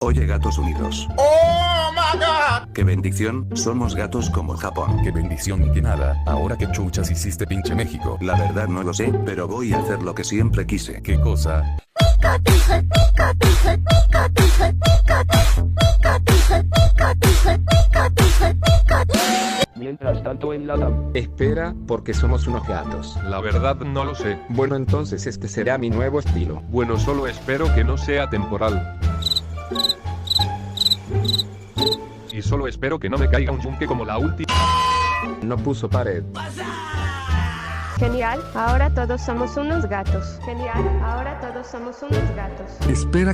Oye, gatos unidos. ¡Oh, my God! ¡Qué bendición! Somos gatos como Japón. Qué bendición ni que nada. Ahora que chuchas hiciste pinche México. La verdad no lo sé, pero voy a hacer lo que siempre quise. ¿Qué cosa? Mientras tanto en la DAM. Espera, porque somos unos gatos. La verdad no lo sé. Bueno, entonces este será mi nuevo estilo. Bueno, solo espero que no sea temporal. Y solo espero que no me caiga un yunque como la última. No puso pared. Genial, ahora todos somos unos gatos. Genial, ahora todos somos unos gatos. Espera